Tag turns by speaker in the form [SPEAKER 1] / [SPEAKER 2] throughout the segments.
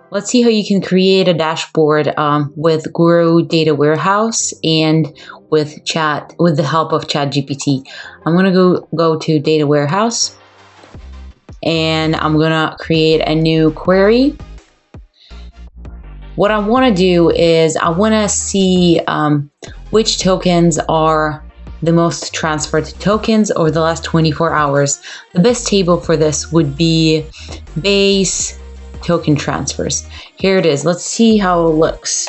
[SPEAKER 1] Let's see how you can create a dashboard with Guru Data Warehouse and with the help of ChatGPT. I'm gonna go to Data Warehouse, and I'm gonna create a new query. What I want to do is I want to see which tokens are the most transferred tokens over the last 24 hours. The best table for this would be base token transfers. Here it is. Let's see how it looks.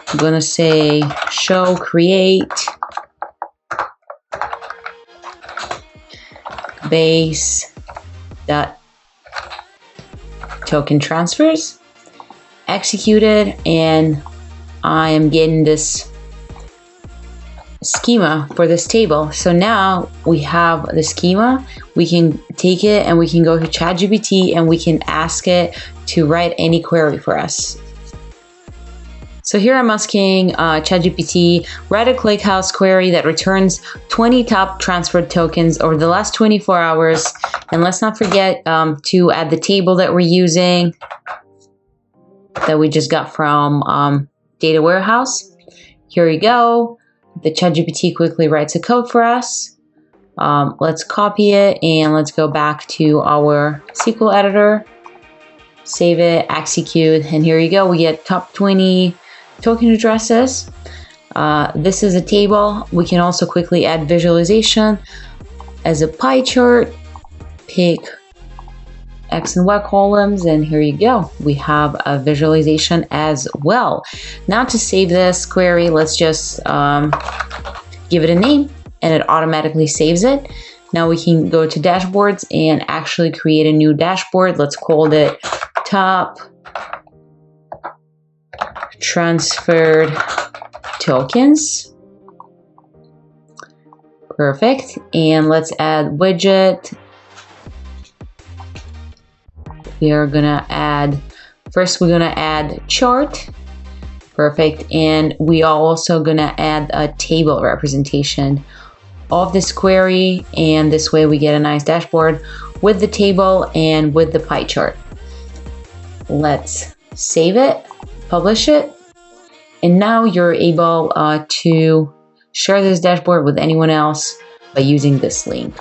[SPEAKER 1] I'm gonna say show create base dot token transfers, executed, and I am getting this schema for this table. So now we have the schema. We can take it and we can go to ChatGPT and we can ask it to write any query for us. So here I'm asking ChatGPT, write a ClickHouse query that returns 20 top transferred tokens over the last 24 hours. And let's not forget to add the table that we're using that we just got from Data Warehouse. Here we go. The ChatGPT quickly writes a code for us. Let's copy it and let's go back to our SQL editor, save it, execute, and here you go. We get top 20 token addresses. This is a table. We can also quickly add visualization as a pie chart, pick X and Y columns, and here you go. We have a visualization as well. Now to save this query, let's just give it a name and it automatically saves it. Now we can go to dashboards and actually create a new dashboard. Let's call it top transferred tokens. Perfect. And let's add widget. We are gonna add, first we're gonna add chart. Perfect. And we are also gonna add a table representation of this query, and this way we get a nice dashboard with the table and with the pie chart. Let's save it, publish it, and now you're able to share this dashboard with anyone else by using this link.